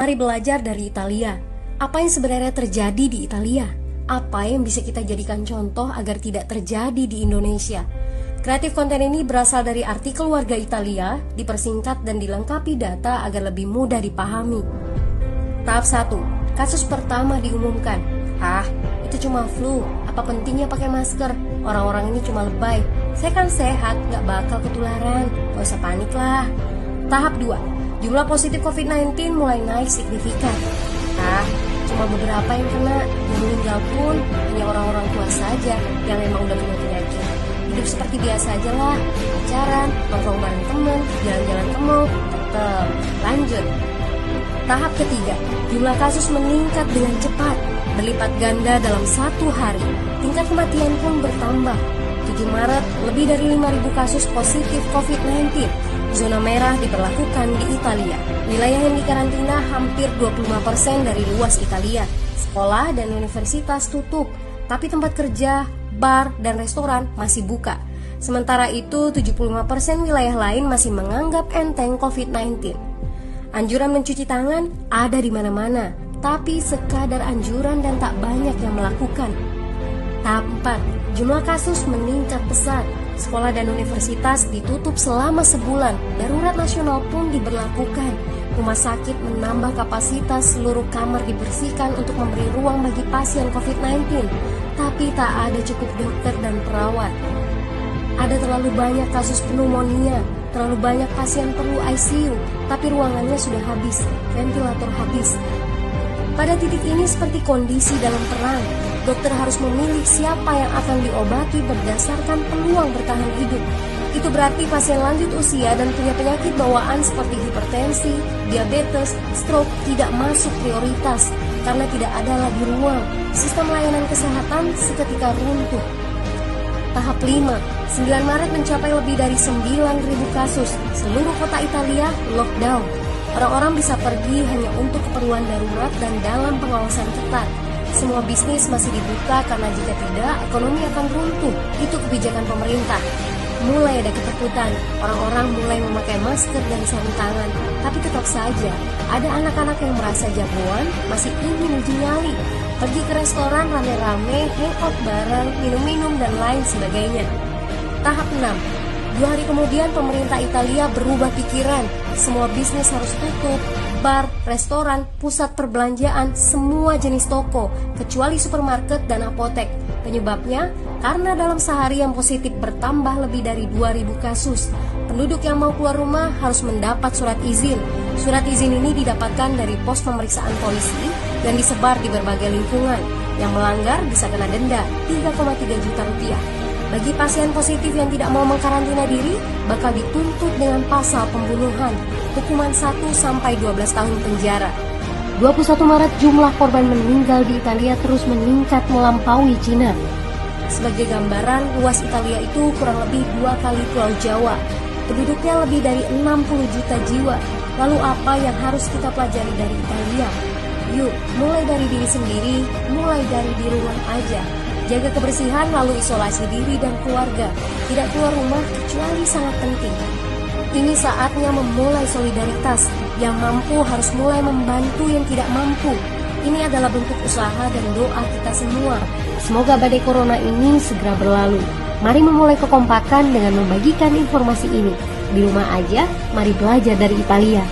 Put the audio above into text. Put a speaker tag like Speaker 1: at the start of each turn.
Speaker 1: Mari belajar dari Italia. Apa yang sebenarnya terjadi di Italia? Apa yang bisa kita jadikan contoh agar tidak terjadi di Indonesia? Kreatif konten ini berasal dari artikel warga Italia, dipersingkat dan dilengkapi data agar lebih mudah dipahami. Tahap 1. Kasus pertama diumumkan. Itu cuma flu. Apa pentingnya pakai masker? Orang-orang ini cuma lebay. Saya kan sehat, gak bakal ketularan. Gak usah panik lah. Tahap 2. Jumlah positif COVID-19 mulai naik signifikan. Cuma beberapa yang kena. Yang meninggal pun hanya orang-orang tua saja yang memang udah punya penyakit. Hidup seperti biasa aja lah. Pacaran, nongkrong bareng temen, jalan-jalan ke mall. Tetep lanjut. Tahap ketiga, jumlah kasus meningkat dengan cepat, berlipat ganda dalam 1 hari. Tingkat kematian pun bertambah. 7 Maret, lebih dari 5.000 kasus positif COVID-19. Zona merah diberlakukan di Italia. Wilayah yang dikarantina hampir 25% dari luas Italia. Sekolah dan universitas tutup, tapi tempat kerja, bar, dan restoran masih buka. Sementara itu, 75% wilayah lain masih menganggap enteng COVID-19. Anjuran mencuci tangan ada di mana-mana, tapi sekadar anjuran dan tak banyak yang melakukan. Tahap 4. Jumlah kasus meningkat pesat. Sekolah dan universitas ditutup selama sebulan. Darurat nasional pun diberlakukan. Rumah sakit menambah kapasitas, seluruh kamar dibersihkan untuk memberi ruang bagi pasien COVID-19. Tapi tak ada cukup dokter dan perawat. Ada terlalu banyak kasus pneumonia, terlalu banyak pasien perlu ICU, tapi ruangannya sudah habis, ventilator habis. Pada titik ini seperti kondisi dalam perang. Dokter harus memilih siapa yang akan diobati berdasarkan peluang bertahan hidup. Itu berarti pasien lanjut usia dan punya penyakit bawaan seperti hipertensi, diabetes, stroke tidak masuk prioritas karena tidak ada lagi ruang. Sistem layanan kesehatan seketika runtuh. Tahap 5. 9 Maret mencapai lebih dari 9.000 kasus. Seluruh kota Italia lockdown. Orang-orang bisa pergi hanya untuk keperluan darurat dan dalam pengawasan ketat. Semua bisnis masih dibuka karena jika tidak, ekonomi akan runtuh. Itu kebijakan pemerintah. Mulai ada ketakutan, orang-orang mulai memakai masker dan sarung tangan. Tapi tetap saja, ada anak-anak yang merasa jagoan, masih ingin uji nyali. Pergi ke restoran rame-rame, hangout bareng, minum-minum dan lain sebagainya. Tahap 6. 2 hari kemudian pemerintah Italia berubah pikiran. Semua bisnis harus tutup. Bar, restoran, pusat perbelanjaan, semua jenis toko, kecuali supermarket dan apotek. Penyebabnya, karena dalam sehari yang positif bertambah lebih dari 2.000 kasus. Penduduk yang mau keluar rumah harus mendapat surat izin. Surat izin ini didapatkan dari pos pemeriksaan polisi dan disebar di berbagai lingkungan. Yang melanggar bisa kena denda 3,3 juta rupiah. Bagi pasien positif yang tidak mau mengkarantina diri, bakal dituntut dengan pasal pembunuhan, hukuman 1-12 tahun penjara. 21 Maret jumlah korban meninggal di Italia terus meningkat melampaui Cina. Sebagai gambaran, luas Italia itu kurang lebih 2 kali Pulau Jawa. Penduduknya lebih dari 60 juta jiwa. Lalu apa yang harus kita pelajari dari Italia? Yuk, mulai dari diri sendiri, mulai dari di rumah aja. Jaga kebersihan lalu isolasi diri dan keluarga. Tidak keluar rumah kecuali sangat penting. Ini saatnya memulai solidaritas. Yang mampu harus mulai membantu yang tidak mampu. Ini adalah bentuk usaha dan doa kita semua. Semoga badai corona ini segera berlalu. Mari memulai kekompakan dengan membagikan informasi ini. Di rumah aja, mari belajar dari Italia.